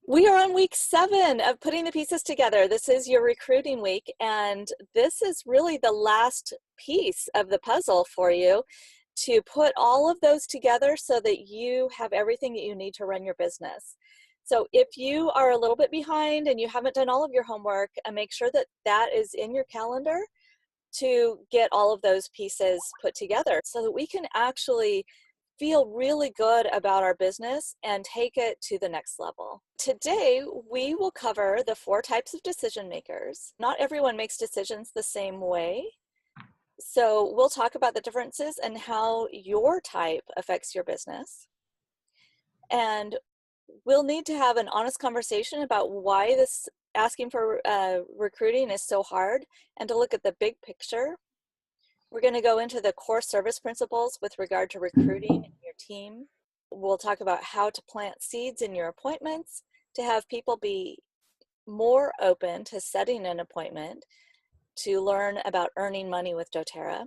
We are on week 7 of putting the pieces together. This is your recruiting week, and this is really the last piece of the puzzle for you to put all of those together so that you have everything that you need to run your business. So if you are a little bit behind and you haven't done all of your homework, make sure that that is in your calendar to get all of those pieces put together so that we can actually feel really good about our business and take it to the next level. Today, we will cover the 4 types of decision makers. Not everyone makes decisions the same way. So we'll talk about the differences and how your type affects your business. And we'll need to have an honest conversation about why this asking for recruiting is so hard and to look at the big picture. We're going to go into the core service principles with regard to recruiting your team. We'll talk about how to plant seeds in your appointments to have people be more open to setting an appointment to learn about earning money with doTERRA.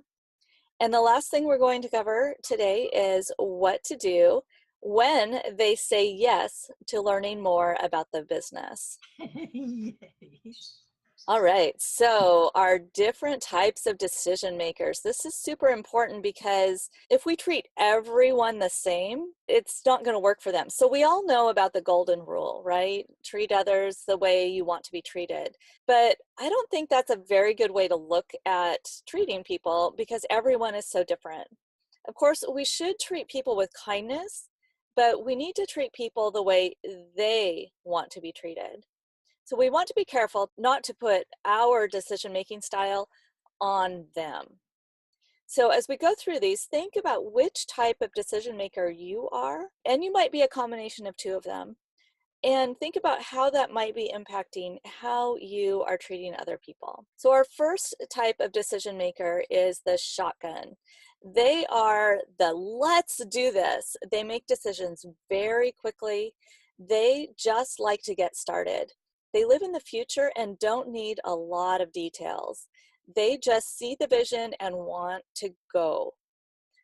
And the last thing we're going to cover today is what to do when they say yes to learning more about the business. Yes. All right, so our different types of decision makers. This is super important because if we treat everyone the same, it's not going to work for them. So we all know about the golden rule, right? Treat others the way you want to be treated. But I don't think that's a very good way to look at treating people because everyone is so different. Of course, we should treat people with kindness, but we need to treat people the way they want to be treated. So we want to be careful not to put our decision-making style on them. So as we go through these, think about which type of decision maker you are, and you might be a combination of 2 of them, and think about how that might be impacting how you are treating other people. So our first type of decision maker is the shotgun. They are the let's do this. They make decisions very quickly. They just like to get started. They live in the future and don't need a lot of details. They just see the vision and want to go.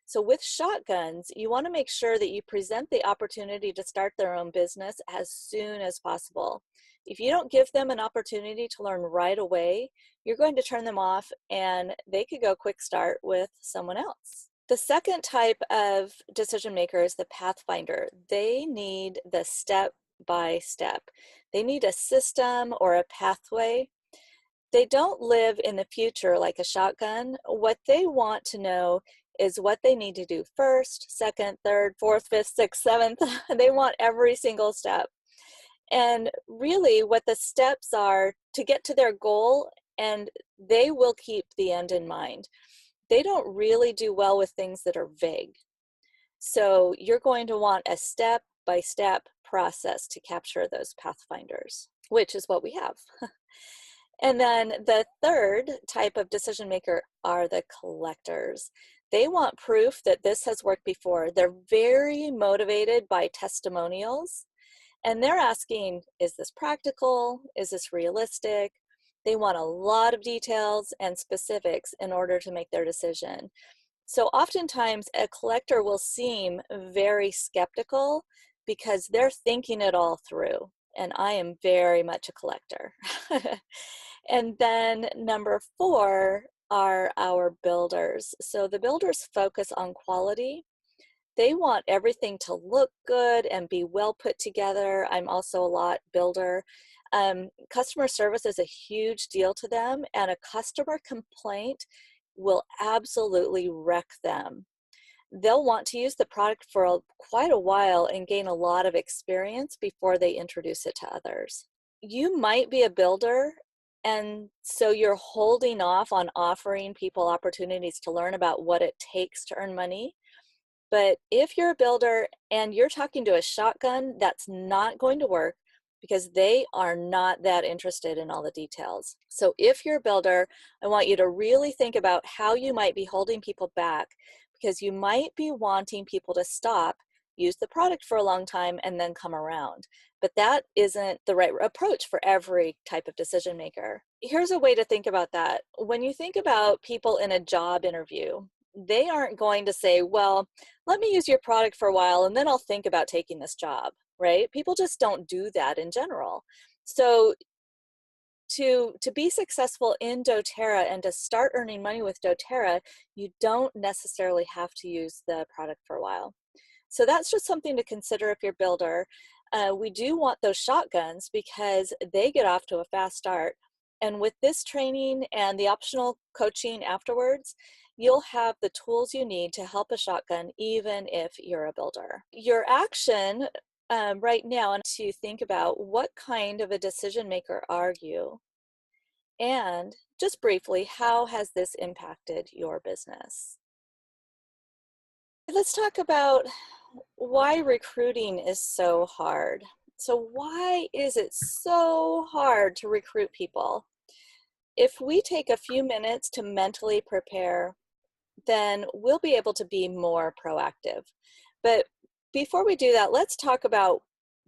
So with shotguns, you want to make sure that you present the opportunity to start their own business as soon as possible. If you don't give them an opportunity to learn right away, you're going to turn them off and they could go quick start with someone else. The second type of decision maker is the pathfinder. They need the step by step. They need a system or a pathway. They don't live in the future like a shotgun. What they want to know is what they need to do first, second, third, fourth, fifth, sixth, seventh. They want every single step. And really what the steps are to get to their goal, and they will keep the end in mind. They don't really do well with things that are vague. So you're going to want a step-by-step process to capture those pathfinders, which is what we have. And then the third type of decision maker are the collectors. They want proof that this has worked before. They're very motivated by testimonials, and they're asking, is this practical? Is this realistic? They want a lot of details and specifics in order to make their decision. So oftentimes a collector will seem very skeptical because they're thinking it all through, and I am very much a collector. And then number 4 are our builders. So the builders focus on quality. They want everything to look good and be well put together. I'm also a lot builder. Customer service is a huge deal to them, and a customer complaint will absolutely wreck them. They'll want to use the product for quite a while and gain a lot of experience before they introduce it to others. You might be a builder, and so you're holding off on offering people opportunities to learn about what it takes to earn money. But if you're a builder and you're talking to a shotgun, that's not going to work because they are not that interested in all the details. So if you're a builder, I want you to really think about how you might be holding people back, because you might be wanting people to stop, use the product for a long time, and then come around. But that isn't the right approach for every type of decision maker. Here's a way to think about that. When you think about people in a job interview, they aren't going to say, well, let me use your product for a while and then I'll think about taking this job. right? People just don't do that in general. So to be successful in doTERRA and to start earning money with doTERRA, you don't necessarily have to use the product for a while. So that's just something to consider if you're a builder. We do want those shotguns because they get off to a fast start. And with this training and the optional coaching afterwards, you'll have the tools you need to help a shotgun even if you're a builder. Your action right now and to think about what kind of a decision maker are you? And just briefly, how has this impacted your business? Let's talk about why recruiting is so hard. So why is it so hard to recruit people? If we take a few minutes to mentally prepare, then we'll be able to be more proactive. But before we do that, let's talk about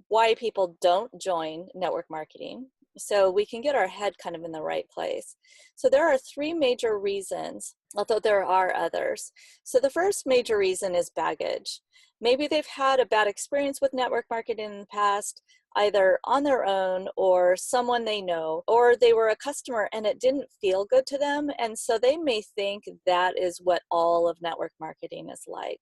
why people don't join network marketing so we can get our head kind of in the right place. So there are three major reasons, although there are others. So the first major reason is baggage. Maybe they've had a bad experience with network marketing in the past, either on their own or someone they know, or they were a customer and it didn't feel good to them. And so they may think that is what all of network marketing is like.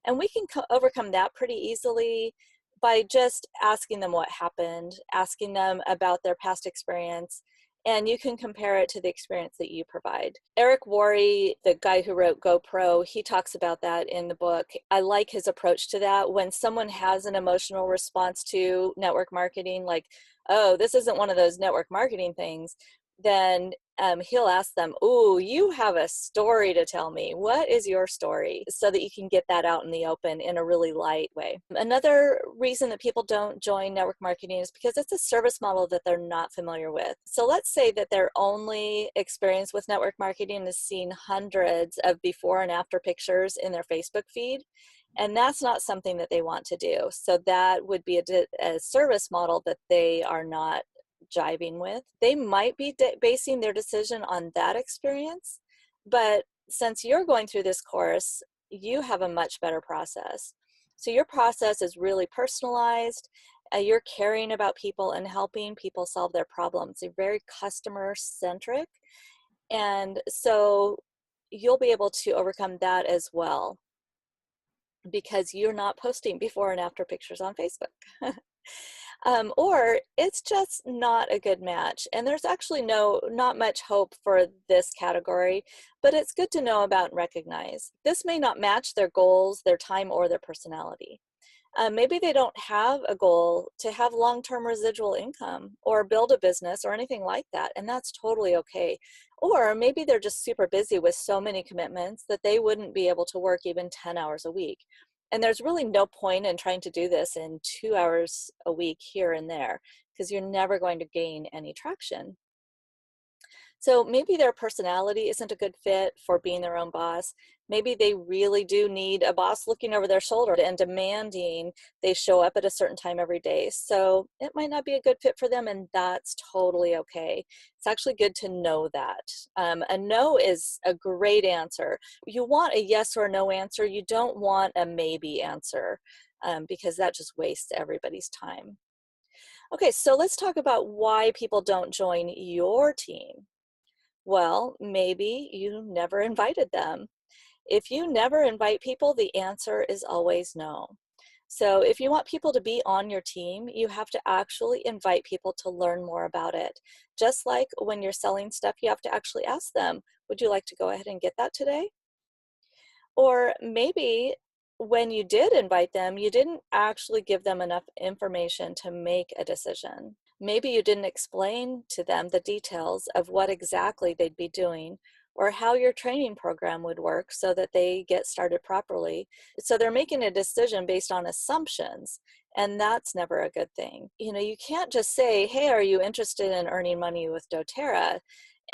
And we can overcome that pretty easily by just asking them what happened, asking them about their past experience, and you can compare it to the experience that you provide. Eric Worre, the guy who wrote GoPro, he talks about that in the book. I like his approach to that. When someone has an emotional response to network marketing, like, oh, this isn't one of those network marketing things, then he'll ask them, "Ooh, you have a story to tell me. What is your story?" So that you can get that out in the open in a really light way. Another reason that people don't join network marketing is because it's a service model that they're not familiar with. So let's say that their only experience with network marketing is seeing hundreds of before and after pictures in their Facebook feed. And that's not something that they want to do. So that would be a service model that they are not jiving with. They might be basing their decision on that experience, but since you're going through this course, you have a much better process. So your process is really personalized. You're caring about people and helping people solve their problems. You're very customer centric. And so you'll be able to overcome that as well because you're not posting before and after pictures on Facebook. Or it's just not a good match. And there's actually not much hope for this category, but it's good to know about and recognize. This may not match their goals, their time, or their personality. Maybe they don't have a goal to have long-term residual income or build a business or anything like that, and that's totally okay. Or maybe they're just super busy with so many commitments that they wouldn't be able to work even 10 hours a week. And there's really no point in trying to do this in 2 hours a week here and there because you're never going to gain any traction. So maybe their personality isn't a good fit for being their own boss. Maybe they really do need a boss looking over their shoulder and demanding they show up at a certain time every day. So it might not be a good fit for them, and that's totally okay. It's actually good to know that. A no is a great answer. You want a yes or no answer. You don't want a maybe answer because that just wastes everybody's time. Okay, so let's talk about why people don't join your team. Well, maybe you never invited them. If you never invite people, the answer is always no. So if you want people to be on your team, you have to actually invite people to learn more about it. Just like when you're selling stuff, you have to actually ask them, would you like to go ahead and get that today? Or maybe when you did invite them, you didn't actually give them enough information to make a decision. Maybe you didn't explain to them the details of what exactly they'd be doing or how your training program would work so that they get started properly. So they're making a decision based on assumptions, and that's never a good thing. You know, you can't just say, hey, are you interested in earning money with doTERRA?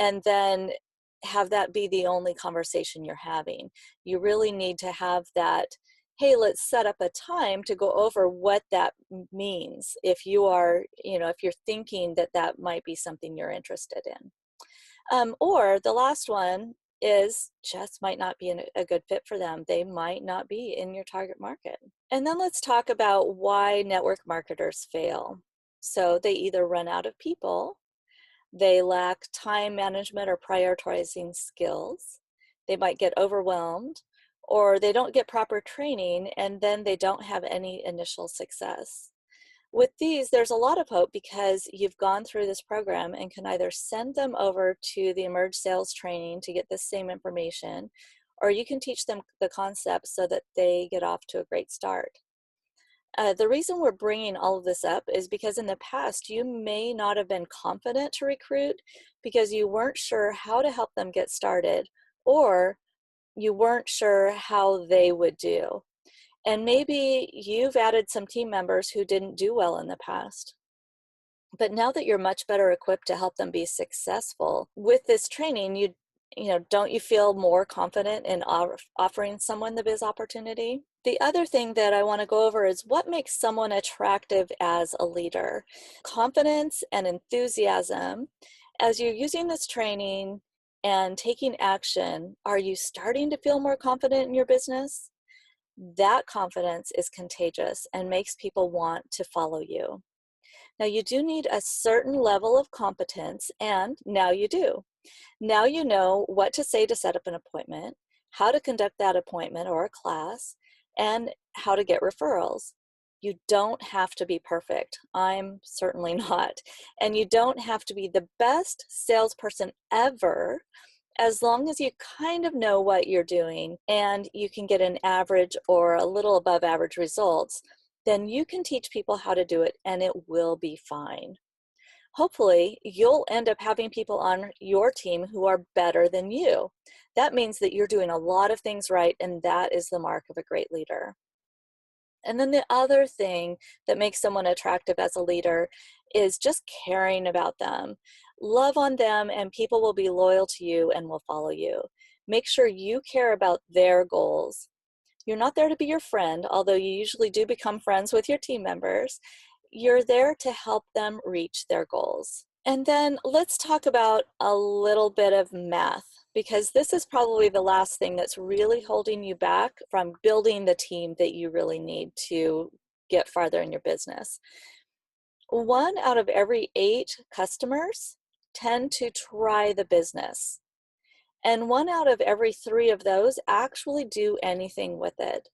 And then have that be the only conversation you're having. You really need to have that, hey, let's set up a time to go over what that means if you are, if you're thinking that that might be something you're interested in. Or the last one is just might not be a good fit for them. They might not be in your target market. And then let's talk about why network marketers fail. So they either run out of people, they lack time management or prioritizing skills, they might get overwhelmed, or they don't get proper training, and then they don't have any initial success. With these, there's a lot of hope because you've gone through this program and can either send them over to the Emerge Sales training to get the same information, or you can teach them the concepts so that they get off to a great start. The reason we're bringing all of this up is because in the past, you may not have been confident to recruit because you weren't sure how to help them get started, or you weren't sure how they would do. And maybe you've added some team members who didn't do well in the past. But now that you're much better equipped to help them be successful with this training, don't you feel more confident in offering someone the biz opportunity? The other thing that I want to go over is what makes someone attractive as a leader. Confidence and enthusiasm. As you're using this training and taking action, are you starting to feel more confident in your business? That confidence is contagious and makes people want to follow you. Now, you do need a certain level of competence, and now you do. Now you know what to say to set up an appointment, how to conduct that appointment or a class, and how to get referrals. You don't have to be perfect. I'm certainly not. And you don't have to be the best salesperson ever. As long as you kind of know what you're doing and you can get an average or a little above average results, then you can teach people how to do it and it will be fine. Hopefully, you'll end up having people on your team who are better than you. That means that you're doing a lot of things right, and that is the mark of a great leader. And then the other thing that makes someone attractive as a leader is just caring about them. Love on them, and people will be loyal to you and will follow you. Make sure you care about their goals. You're not there to be your friend, although you usually do become friends with your team members. You're there to help them reach their goals. And then let's talk about a little bit of math, because this is probably the last thing that's really holding you back from building the team that you really need to get farther in your business. 1 out of every 8 customers tend to try the business, and 1 out of every 3 of those actually do anything with it.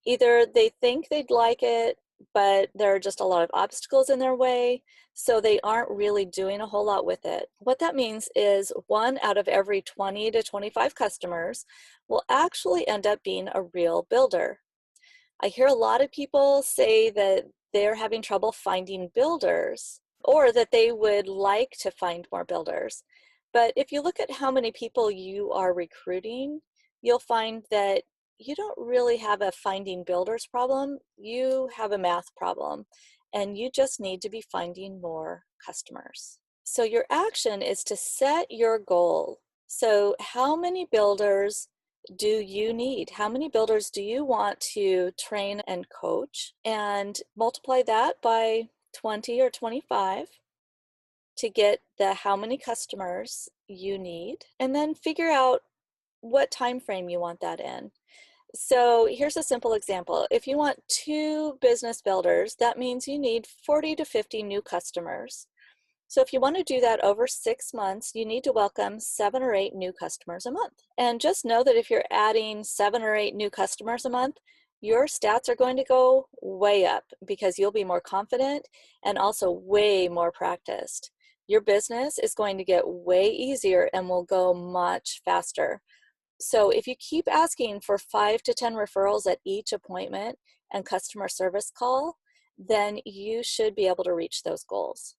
Either they think they'd like it, but there are just a lot of obstacles in their way, so they aren't really doing a whole lot with it. What that means is 1 out of every 20 to 25 customers will actually end up being a real builder. I hear a lot of people say that they're having trouble finding builders, or that they would like to find more builders. But if you look at how many people you are recruiting, you'll find that you don't really have a finding builders problem. You have a math problem, and you just need to be finding more customers. So your action is to set your goal. So how many builders do you need? How many builders do you want to train and coach? And multiply that by 20 or 25 to get the how many customers you need, and then figure out what time frame you want that in. So here's a simple example. If you want 2 business builders, that means you need 40 to 50 new customers. So if you want to do that over 6 months, you need to welcome 7 or 8 new customers a month. And just know that if you're adding 7 or 8 new customers a month, your stats are going to go way up because you'll be more confident and also way more practiced. Your business is going to get way easier and will go much faster. So if you keep asking for 5 to 10 referrals at each appointment and customer service call, then you should be able to reach those goals.